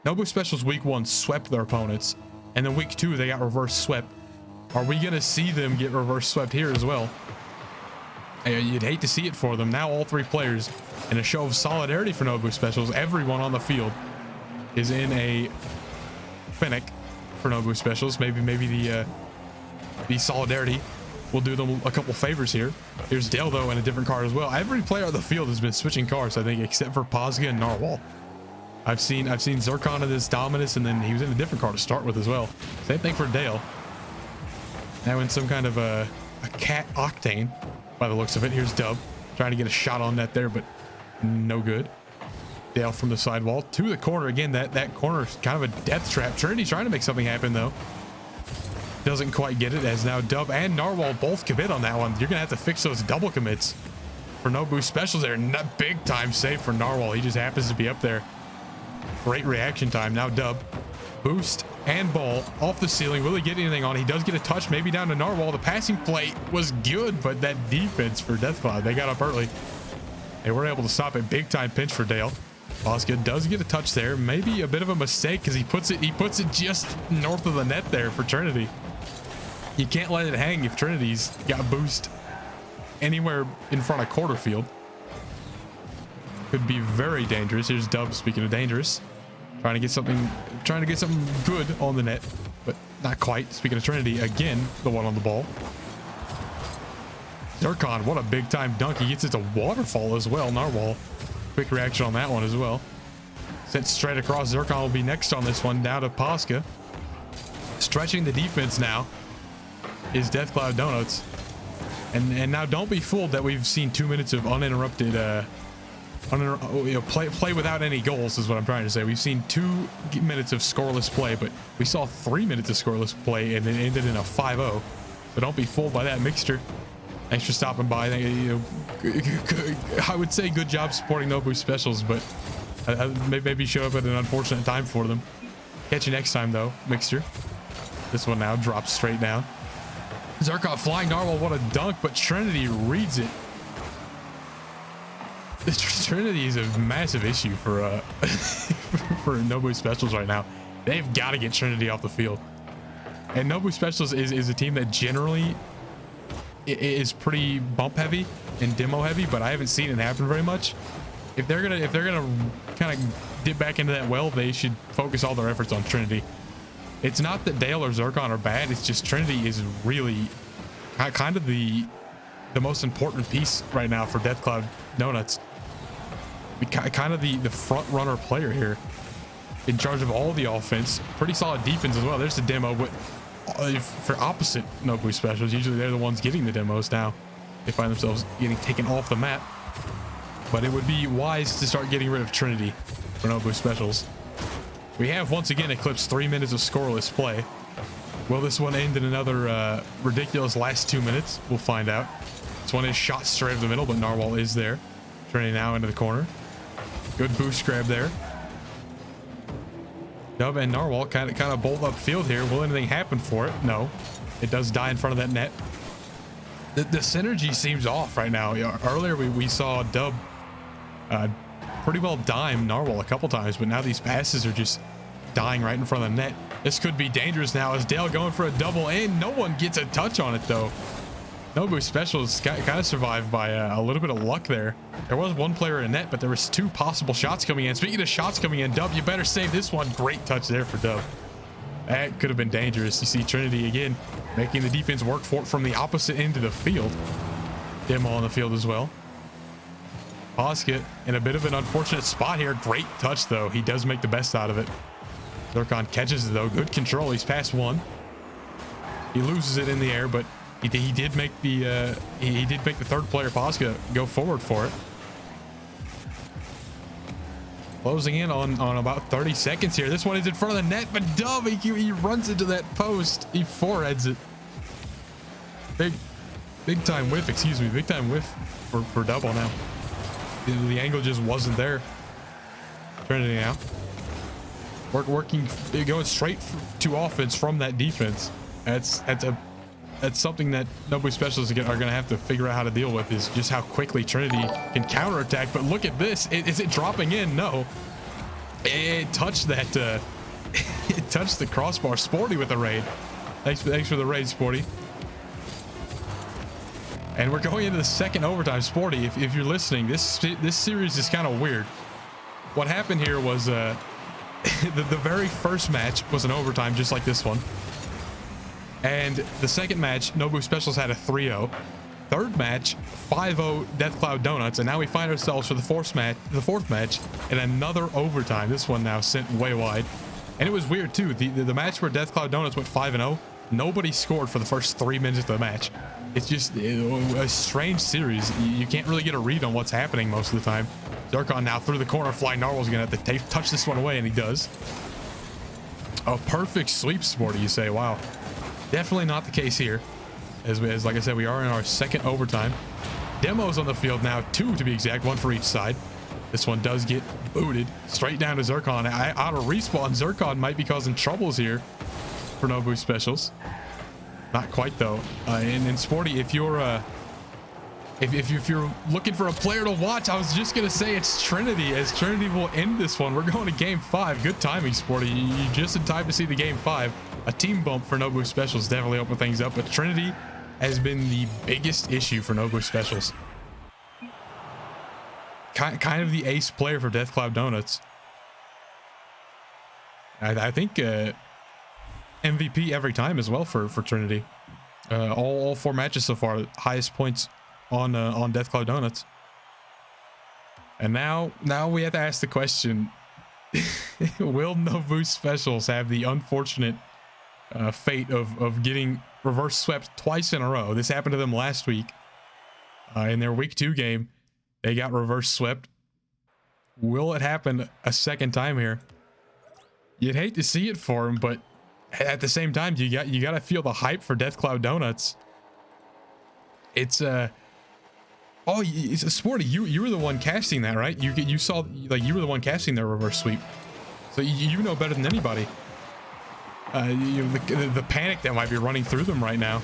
Nobu Specials week 1 swept their opponents, and then week 2 they got reverse swept. Are we gonna see them get reverse swept here as well? You'd hate to see it for them. Now all 3 players, in a show of solidarity for Nobu Specials, everyone on the field is in a Finnick for Nobu Specials. Maybe the solidarity will do them a couple favors here. Here's Dale though in a different card as well. Every player on the field has been switching cars, I think, except for Posca and Narwhal. I've seen Zircon in this Dominus, and then he was in a different car to start with as well. Same thing for Dale. Now in some kind of a cat octane by the looks of it. Here's Dub trying to get a shot on net there, but no good. Dale from the sidewall to the corner again. That corner is kind of a death trap. Trinity trying to make something happen though. Doesn't quite get it, as now Dub and Narwhal both commit on that one. You're gonna have to fix those double commits for Nobu Specials there. Not big time save for Narwhal. He just happens to be up there. Great reaction time. Now Dub, boost and ball off the ceiling. Will he get anything on? He does get a touch, maybe down to Narwhal. The passing play was good, but that defense for Deathcloud, they got up early. They were able to stop a big time pinch for Dale. Posca does get a touch there. Maybe a bit of a mistake because he puts it just north of the net there for Trinity. You can't let it hang if Trinity's got boost anywhere in front of quarter field. Could be very dangerous. Here's Dub, speaking of dangerous. Trying to get something good on the net, but not quite. Speaking of Trinity, again, the one on the ball. Zircon, what a big time dunk. He gets it to waterfall as well. Narwhal, quick reaction on that one as well. Sent straight across. Zircon will be next on this one, down to Posca. Stretching the defense now is Deathcloud Donuts. And now don't be fooled that we've seen 2 minutes of uninterrupted play without any goals is what I'm trying to say. We've seen 2 minutes of scoreless play, but we saw 3 minutes of scoreless play and it ended in a 5-0. So don't be fooled by that mixture. Thanks for stopping by. I would say good job supporting Nobu Specials, but maybe show up at an unfortunate time for them. Catch you next time though, Mixture. This one now drops straight down. Zircon flying Narwhal, what a dunk, but Trinity reads it. Trinity is a massive issue for for Nobu Specials right now. They've got to get Trinity off the field. And Nobu Specials is a team that generally is pretty bump heavy and demo heavy, but I haven't seen it happen very much. If they're gonna kind of dip back into that well, they should focus all their efforts on Trinity. It's not that Dale or Zircon are bad, it's just Trinity is really kind of the most important piece right now for Deathcloud Donuts. Kind of the front runner player here, in charge of all the offense. Pretty solid defense as well. There's the demo, but for opposite Nobu Specials, usually they're the ones getting the demos now. They find themselves getting taken off the map. But it would be wise to start getting rid of Trinity for Nobu Specials. We have once again eclipsed 3 minutes of scoreless play. Will this one end in another ridiculous last 2 minutes? We'll find out. This one is shot straight over the middle, but Narwhal is there. Turning now into the corner. Good boost grab there. Dub and Narwhal kind of bolt up field here. Will anything happen for it? No. It does die in front of that net. The synergy seems off right now. Earlier we saw Dub pretty well dime Narwhal a couple times, but now these passes are just dying right in front of the net. This could be dangerous now as Dale going for a double, and no one gets a touch on it though. Nobu Specials kind of survived by a little bit of luck there. There was one player in net, but there was 2 possible shots coming in. Speaking of shots coming in, Dub, you better save this one. Great touch there for Dub. That could have been dangerous. You see Trinity again making the defense work for it from the opposite end of the field. Demo on the field as well. Posca in a bit of an unfortunate spot here. Great touch though. He does make the best out of it. Zircon catches it though. Good control. He's past one. He loses it in the air, but he did make the third player Posca go forward for it. Closing in on about 30 seconds here. This one is in front of the net, but Dub, he runs into that post. He foreheads it. Big time whiff, excuse me. Big time whiff for Double now. The angle just wasn't there. Trinity now. Working, going straight to offense from that defense. That's something that Nobu Specialists are going to have to figure out how to deal with, is just how quickly Trinity can counterattack. But look at this. Is it dropping in? No. It touched that. It touched the crossbar. Sporty with the raid. Thanks for the raid, Sporty. And we're going into the second overtime. Sporty, if you're listening, this series is kind of weird. What happened here was the very first match was an overtime, just like this one. And the second match, Nobu Specials had a 3-0. Third match, 5-0 Deathcloud Donuts. And now we find ourselves for the fourth match in another overtime. This one now sent way wide. And it was weird too. The match where Deathcloud Donuts went 5-0, nobody scored for the first 3 minutes of the match. It's just a strange series. You can't really get a read on what's happening most of the time. Zircon now through the corner. Flying Narwhal's gonna have to touch this one away, and he does. A perfect sweep, Sporty, you say. Wow. Definitely not the case here. As like I said, we are in our second overtime. Demos on the field now, 2 to be exact, 1 for each side. This one does get booted straight down to Zircon. Out of respawn, Zircon might be causing troubles here for Nobu Specials. Not quite though. And Sporty, if you're If you're looking for a player to watch, I was just gonna say it's Trinity, as Trinity will end this one. We're going to game 5. Good timing, Sporty. You just in time to see the game 5. A team bump for Nobu Specials definitely opened things up, but Trinity has been the biggest issue for Nobu Specials. Kind of the ace player for Deathcloud Donuts. I think MVP every time as well for Trinity. All 4 matches so far, highest points on Deathcloud Donuts. And now we have to ask the question: will Nobu Specials have the unfortunate fate of getting reverse swept twice in a row? This happened to them last week in their week 2 game. They got reverse swept. Will it happen a second time here? You'd hate to see it for him, but at the same time, you got to feel the hype for Deathcloud Donuts. It's it's a Sporty. You were the one casting that, right? You saw, like, you were the one casting their reverse sweep, so you know better than anybody. The panic that might be running through them right now.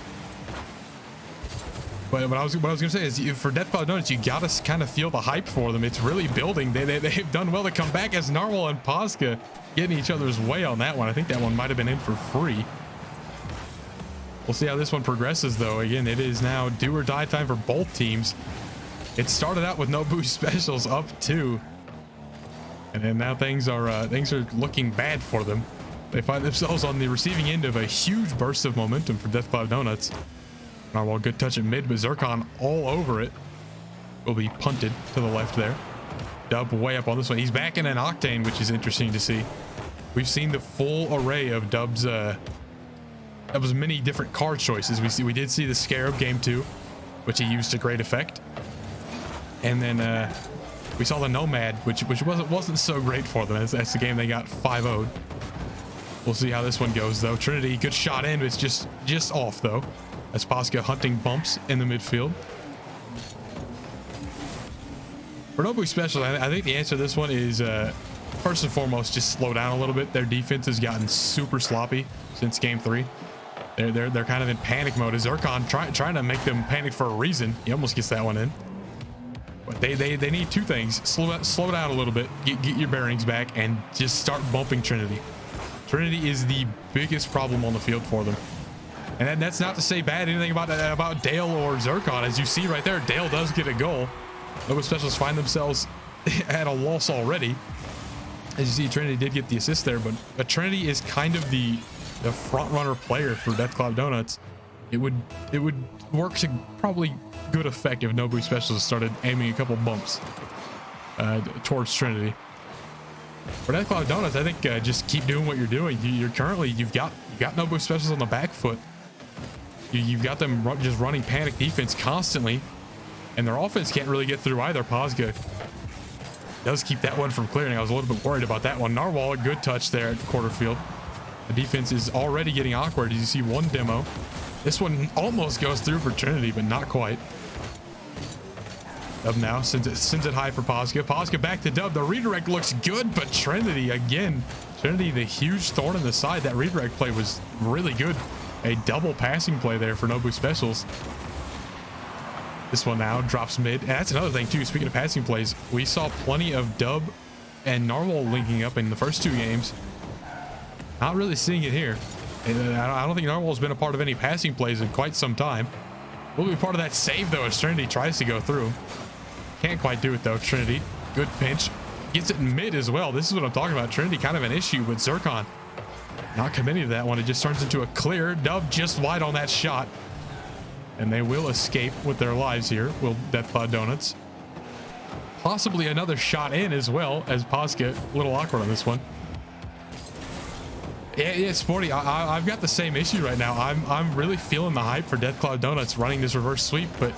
But what I was gonna say is, for Deathcloud Donuts, you gotta kind of feel the hype for them. It's really building. They've done well to come back, as Narwhal and Posca getting each other's way on that one. I think that one might have been in for free. We'll see how this one progresses, though. Again, it is now do or die time for both teams. It started out with Nobu Specials up 2, and then now things are looking bad for them. They find themselves on the receiving end of a huge burst of momentum for Deathcloud Donuts. Narwhal, good touch at mid, but Zircon all over it. Will be punted to the left there. Dub way up on this one. He's back in an Octane, which is interesting to see. We've seen the full array of Dub's many different card choices. We did see the Scarab game 2, which he used to great effect. And then we saw the Nomad, which wasn't so great for them. That's the game they got 5-0'd. We'll see how this one goes, though. Trinity, good shot in, but it's just off, though, as Posca hunting bumps in the midfield. For Nobu Special, I think the answer to this one is, first and foremost, just slow down a little bit. Their defense has gotten super sloppy since game 3. They're kind of in panic mode. Zircon trying to make them panic for a reason. He almost gets that one in. But they need 2 things: slow down a little bit, get your bearings back, and just start bumping Trinity. Trinity is the biggest problem on the field for them. And that's not to say bad anything about Dale or Zircon. As you see right there, Dale does get a goal. Nobu Specials find themselves at a loss already. As you see, Trinity did get the assist there, but Trinity is kind of the front runner player for Deathcloud Donuts. It would work to probably good effect if Nobu Specials started aiming a couple bumps towards Trinity. For Deathcloud Donuts, I think just keep doing what you're doing. You've got Nobu Specials on the back foot. You've got them just running panic defense constantly, and their offense can't really get through either. Posca does keep that one from clearing. I was a little bit worried about that one. Narwhal, a good touch there at quarter field. The defense is already getting awkward. As you see, one demo. This one almost goes through for Trinity, but not quite. Dub now sends it high for Posca. Posca back to Dub. The redirect looks good, but Trinity again. Trinity, the huge thorn in the side. That redirect play was really good. A double passing play there for Nobu Specials. This one now drops mid. And that's another thing too. Speaking of passing plays, we saw plenty of Dub and Narwhal linking up in the first 2 games. Not really seeing it here. And I don't think Narwhal's been a part of any passing plays in quite some time. Will be part of that save though, as Trinity tries to go through. Can't quite do it though. Trinity, good pinch, gets it in mid as well. This is what I'm talking about. Trinity kind of an issue with Zircon. Not committing to that one. It just turns into a clear. Dub just wide on that shot. And they will escape with their lives here, will Deathcloud Donuts. Possibly another shot in as well, as Posca, a little awkward on this one. Yeah, Sporty, I've got the same issue right now. I'm really feeling the hype for Deathcloud Donuts running this reverse sweep, but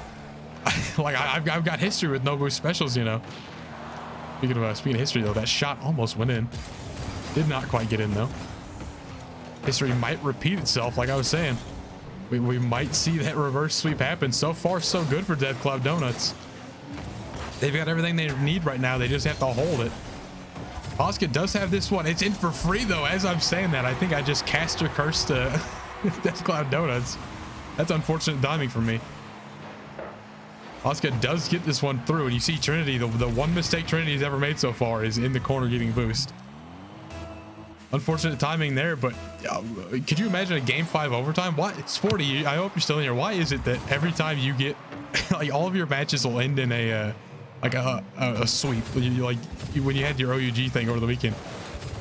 like I've got history with Nobu Specials, you know. Speaking of history though, that shot almost went in. Did not quite get in though. History might repeat itself, like I was saying. We might see that reverse sweep happen. So far, so good for Deathcloud Donuts. They've got everything they need right now. They just have to hold it. Posca does have this one. It's in for free though. As I'm saying that, I think I just cast or cursed Deathcloud Donuts. That's unfortunate timing for me. Posca does get this one through, and you see Trinity, the one mistake Trinity's ever made so far is in the corner getting boost. Unfortunate timing there, but could you imagine a game 5 overtime? Why, Sporty, I hope you're still in here. Why is it that every time you get, like, all of your matches will end in a sweep? When you had your OUG thing over the weekend,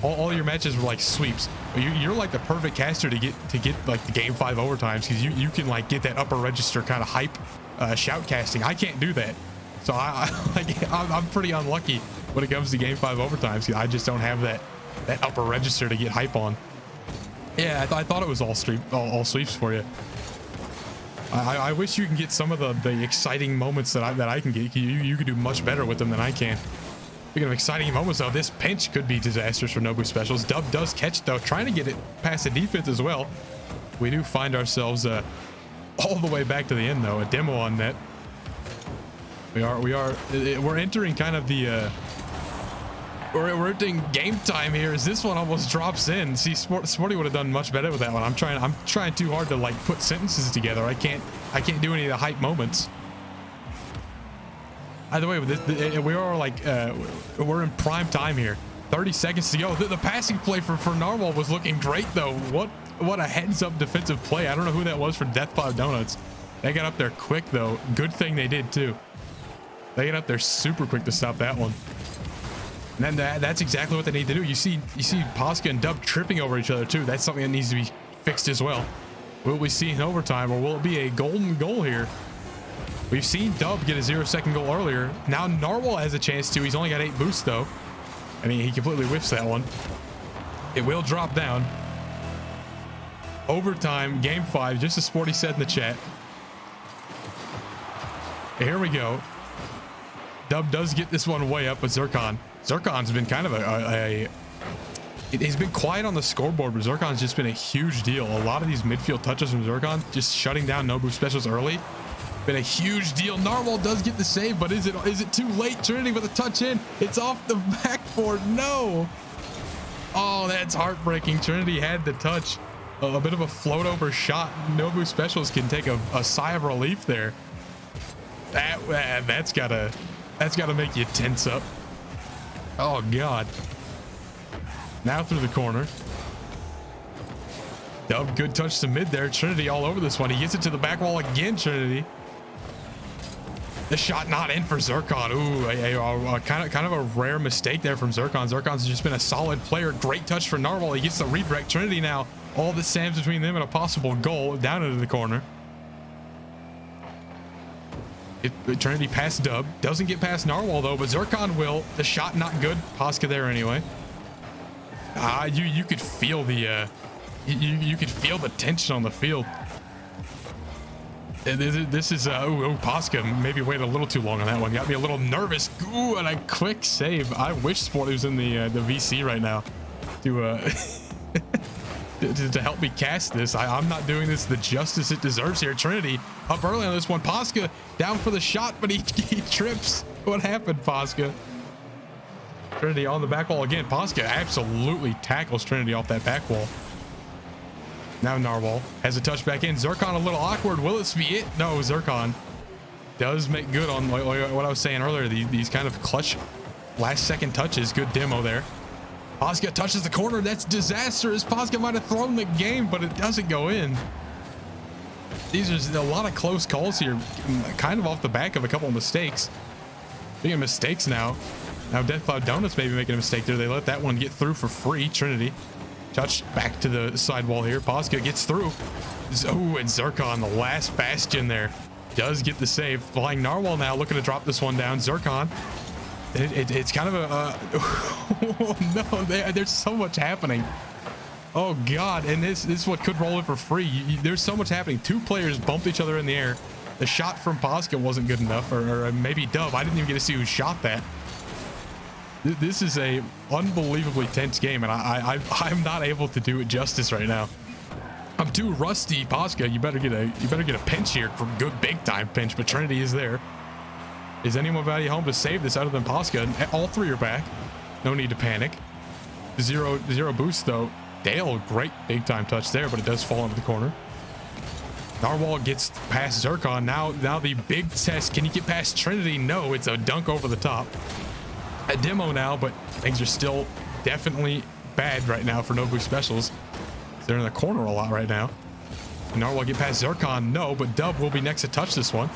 all your matches were like sweeps. You're like the perfect caster to get like the game 5 overtimes, because you can like get that upper register kind of hype shout casting. I can't do that, so I'm pretty unlucky when it comes to game 5 overtimes. I just don't have that upper register to get hype on. Yeah, I thought it was all sweeps for you. I wish you can get some of the exciting moments that I can get. You could do much better with them than I can. Speaking of exciting moments, though, this pinch could be disastrous for Nobu Specials. Dub does catch, though, trying to get it past the defense as well. We do find ourselves all the way back to the end, though. A demo on net. We're entering kind of the we're entering game time here, as this one almost drops in. See, Sporty would have done much better with that one. I'm trying too hard to like put sentences together. I can't do any of the hype moments. Either way, we are like we're in prime time here. 30 seconds to go. The passing play for Narwhal was looking great, though. What a heads-up defensive play. I don't know who that was for Deathcloud Donuts. They got up there quick, though. Good thing they did too. They got up there super quick to stop that one. And then that's exactly what they need to do. You see Posca and Dub tripping over each other too. That's something that needs to be fixed as well. Will we see an overtime, or will it be a golden goal here? We've seen Dub get a 0-second goal earlier. Now Narwhal has a chance to. He's only got 8 boosts though. I mean, he completely whiffs that one. It will drop down. Overtime, game 5, just as Sporty said in the chat. Here we go. Dub does get this one way up with Zircon. Zircon's been kind of he's been quiet on the scoreboard, but Zircon's just been a huge deal. A lot of these midfield touches from Zircon, just shutting down Nobu Specials early, been a huge deal. Narwhal does get the save, but is it too late? Trinity with a touch in. It's off the backboard. No. Oh, that's heartbreaking. Trinity had the touch. A bit of a float over shot. Nobu Specials can take a sigh of relief there. That's gotta make you tense up. Oh God. Now through the corner. Dub, good touch to mid there. Trinity all over this one. He gets it to the back wall again, Trinity. The shot not in for Zircon. Ooh, kind of a rare mistake there from Zircon. Zircon's just been a solid player. Great touch for Narwhal. He gets the redirect. Trinity now, all that stands between them and a possible goal, down into the corner. Trinity past Dub. Doesn't get past Narwhal though, but Zircon will. The shot not good. Posca there anyway. You could feel the you could feel the tension on the field. This is Posca maybe waited a little too long on that one. Got me a little nervous. Ooh, and a quick save. I wish Sporty was in the VC right now to to help me cast this. I'm not doing this the justice it deserves here. Trinity up early on this one. Posca down for the shot, but he trips. What happened, Posca? Trinity on the back wall again. Posca absolutely tackles Trinity off that back wall. Now Narwhal has a touch back in. Zircon a little awkward. Will this be it? No, Zircon does make good on what I was saying earlier. These kind of clutch last second touches. Good demo there. Posca touches the corner. That's disastrous. Posca might have thrown the game, but it doesn't go in. These are a lot of close calls here, kind of off the back of a couple of mistakes. Speaking of mistakes now Deathcloud Donuts maybe making a mistake there. They let that one get through for free. Trinity touch back to the sidewall here. Posca gets through. Oh, and Zircon, the last bastion there, does get the save. Flying Narwhal now looking to drop this one down. Zircon. It's kind of a oh no, there's so much happening. Oh God, and this is what could roll it for free. There's so much happening. 2 players bumped each other in the air. The shot from Posca wasn't good enough, or maybe Dub. I didn't even get to see who shot that. This is a unbelievably tense game, and I'm not able to do it justice right now. I'm too rusty. Posca, you better get a pinch here, good big time pinch. But Trinity is there. Is anyone value home to save this other than Posca? All 3 are back. No need to panic. Zero boost though. Dale, great big time touch there, but it does fall into the corner. Narwhal gets past Zircon. Now the big test. Can you get past Trinity? No, it's a dunk over the top. A demo now, but things are still definitely bad right now for Nobu Specials. They're in the corner a lot right now. Narwhal get past Zircon? No, but Dub will be next to touch this one.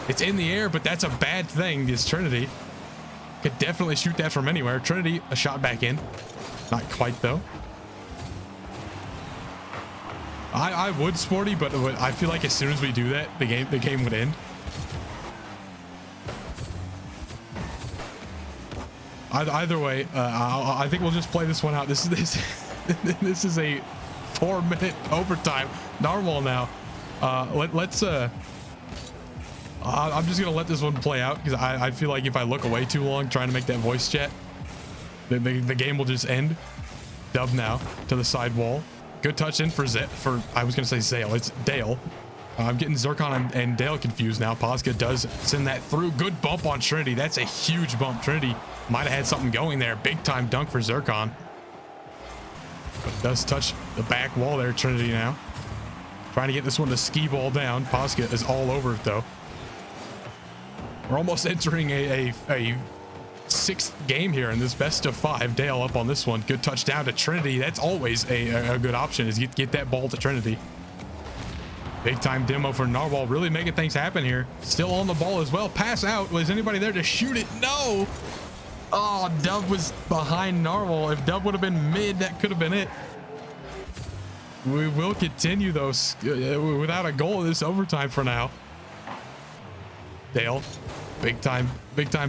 It's in the air, but that's a bad thing. This Trinity could definitely shoot that from anywhere. Trinity, a shot back in. Not quite, though. I would Sporty, but I feel like as soon as we do that, the game would end. Either way, I think we'll just play this one out. This is a 4-minute overtime. Narwhal now. Let's I'm just gonna let this one play out because I feel like if I look away too long trying to make that voice chat, the game will just end. Dub now to the side wall. Good touch in for I was gonna say Zale. It's Dale. I'm getting Zircon and Dale confused now. Posca does send that through. Good bump on Trinity. That's a huge bump. Trinity might have had something going there. Big time dunk for Zircon. But does touch the back wall there. Trinity now trying to get this one to ski ball down. Posca is all over it though. We're almost entering a sixth game here in this best of 5. Dale up on this one. Good touchdown to Trinity. That's always a good option, is get that ball to Trinity. Big time demo for Narwhal, really making things happen here. Still on the ball as well. Pass out. Was anybody there to shoot it? No. Oh, Dub was behind Narwhal. If Dub would have been mid, that could have been it. We will continue though without a goal in this overtime for now. Dale, big time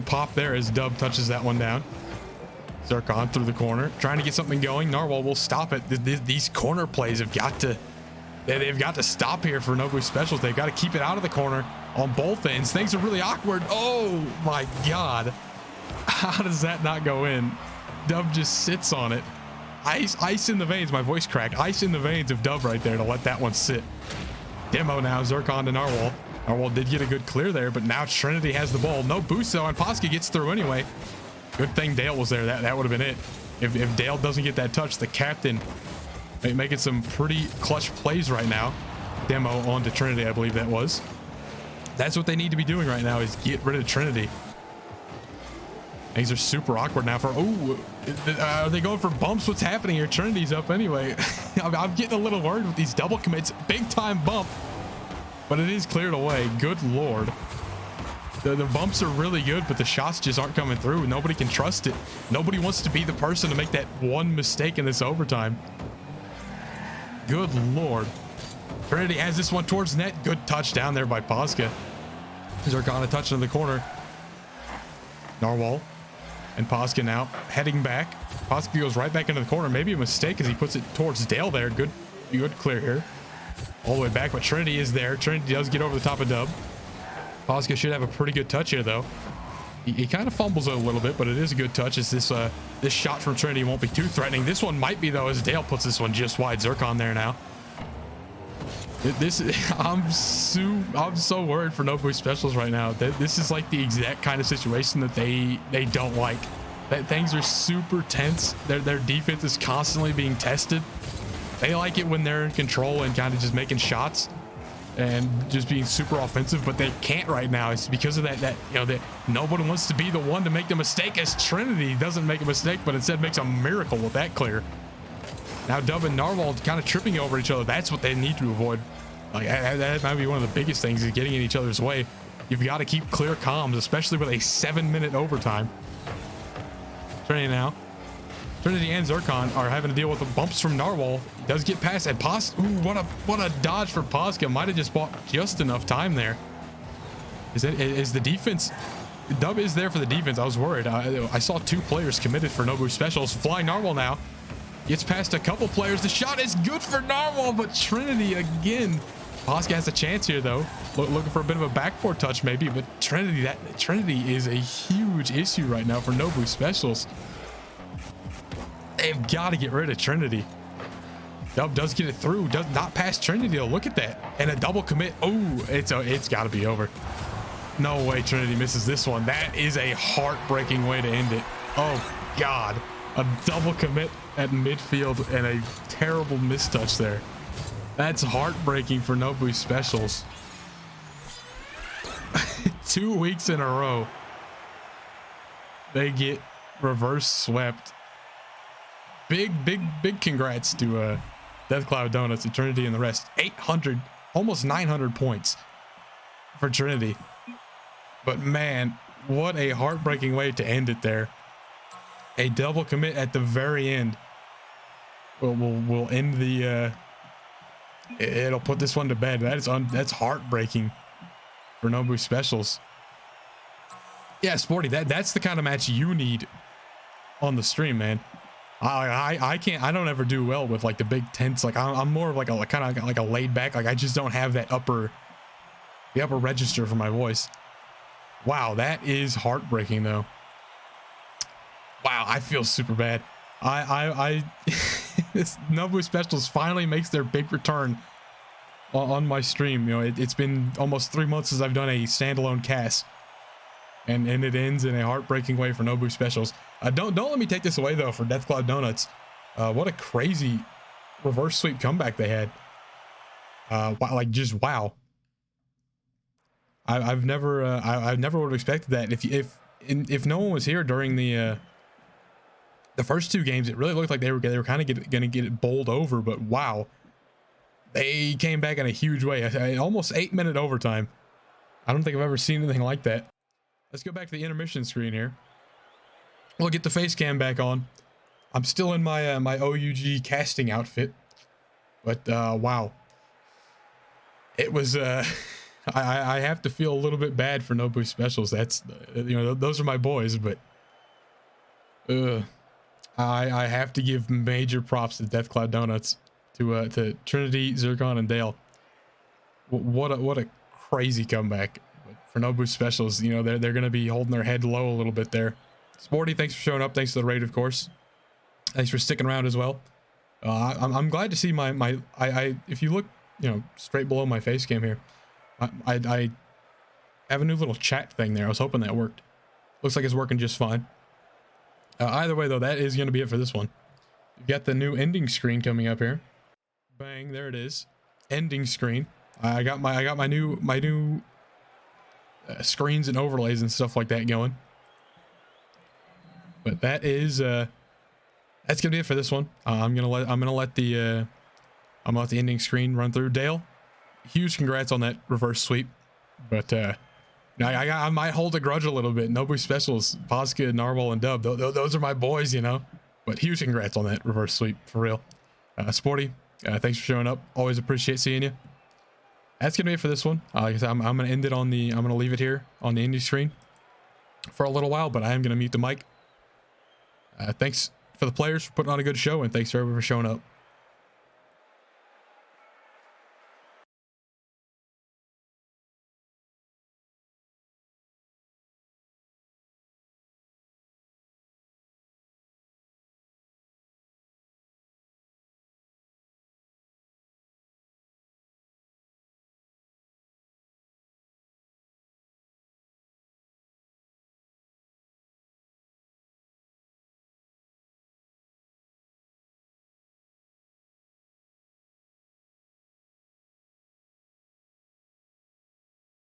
pop there as Dub touches that one down. Zircon through the corner, trying to get something going. Narwhal will stop it. These corner plays have got to, they've got to stop here for Nobu Specials. They've got to keep it out of the corner on both ends. Things are really awkward. Oh my God. How does that not go in? Dub just sits on it. Ice in the veins. My voice cracked. Ice in the veins of Dub right there to let that one sit. Demo now. Zircon to Narwhal. Narwhal did get a good clear there, but now Trinity has the ball. No boost though, and Posca gets through anyway. Good thing Dale was there. That would have been it. If Dale doesn't get that touch, the captain making some pretty clutch plays right now. Demo onto Trinity, I believe that was. That's what they need to be doing right now, is get rid of Trinity. Things are super awkward now for, are they going for bumps? What's happening here? Trinity's up anyway. I'm getting a little worried with these double commits. Big time bump, but it is cleared away. Good Lord. The bumps are really good, but the shots just aren't coming through. Nobody can trust it. Nobody wants to be the person to make that one mistake in this overtime. Good Lord. Trinity has this one towards net. Good touch down there by Posca. Zircon a touch in the corner. Narwhal and Posca now heading back. Posca goes right back into the corner. Maybe a mistake as he puts it towards Dale there. Good clear here. All the way back, but Trinity is there. Trinity does get over the top of Dub. Posca should have a pretty good touch here though. He kind of fumbles a little bit, but it is a good touch as this shot from Trinity won't be too threatening. This one might be though, as Dale puts this one just wide. Zircon there now. I'm so worried for Nobu Specials right now. This is like the exact kind of situation that they don't like. That things are super tense. Their defense is constantly being tested. They like it when they're in control and kind of just making shots and just being super offensive, but they can't right now. It's because of that nobody wants to be the one to make the mistake, as Trinity doesn't make a mistake, but instead makes a miracle with that clear. Now Dub and Narwhal kind of tripping over each other. That's what they need to avoid. Like that might be one of the biggest things, is getting in each other's way. You've got to keep clear comms, especially with a 7-minute overtime. Trinity now. Trinity and Zircon are having to deal with the bumps from Narwhal. He does get past, and Posca. Ooh, what a dodge for Posca. Might have just bought just enough time there. Is the defense? Dub is there for the defense. I was worried. I saw 2 players committed for Nobu Specials. Flying Narwhal now. Gets past a couple players. The shot is good for Narwhal, but Trinity again. Posca has a chance here though. Looking for a bit of a backboard touch maybe, but Trinity is a huge issue right now for Nobu Specials. They've got to get rid of Trinity. Dub does get it through. Does not pass Trinity though. Look at that. And a double commit. Oh, it's got to be over. No way Trinity misses this one. That is a heartbreaking way to end it. Oh God. A double commit at midfield and a terrible mistouch there. That's heartbreaking for Nobu Specials. 2 weeks in a row, they get reverse swept. Big congrats to Death Cloud Donuts, Eternity, and the rest. 800, almost 900 points for Trinity. But man, what a heartbreaking way to end it there. A double commit at the very end. We'll end the it'll put this one to bed. That's heartbreaking for Nobu Specials. Yeah, Sporty, that's the kind of match you need on the stream, man. I can't, I don't ever do well with like the big tense. Like I'm more of like a kind of like a laid back, like I just don't have that upper register for my voice. Wow, that is heartbreaking though. Wow, I feel super bad. This Nobu Specials finally makes their big return on my stream. You know, it's been almost 3 months since I've done a standalone cast, and it ends in a heartbreaking way for Nobu Specials. Don't let me take this away though for Death Cloud Donuts. What a crazy reverse sweep comeback they had. Wow, like just wow. I never would have expected that. If no one was here during the first 2 games, it really looked like they were kind of gonna get it bowled over. But wow, they came back in a huge way. Almost 8-minute overtime. I don't think I've ever seen anything like that. Let's go back to the intermission screen here. We'll get the face cam back on. I'm still in my my OUG casting outfit, but wow, it was I have to feel a little bit bad for Nobu Specials. That's, you know, those are my boys, but I have to give major props to Death Cloud Donuts, to Trinity, Zircon, and Dale. What a crazy comeback. For Nobu Specials, you know, they're going to be holding their head low a little bit there. Sporty, thanks for showing up. Thanks for the raid, of course. Thanks for sticking around as well. I'm glad to see my if you look, you know, straight below my face cam here, I have a new little chat thing there. I was hoping that worked. Looks like it's working just fine. Either way though, that is going to be it for this one. You've got the new ending screen coming up here. Bang, there it is. Ending screen. I got my new screens and overlays and stuff like that going. But that is that's gonna be it for this one. I'm gonna let the ending screen run through. Dale, huge congrats on that reverse sweep. But I might hold a grudge a little bit. Nobu Specials, Posca, Narwhal, and Dub. Those are my boys, you know. But huge congrats on that reverse sweep, for real. Sporty, thanks for showing up. Always appreciate seeing you. That's gonna be it for this one. Like I said, I'm gonna end it on the. I'm gonna leave it here on the ending screen for a little while, but I am gonna mute the mic. Thanks for the players for putting on a good show, and thanks to everyone for showing up.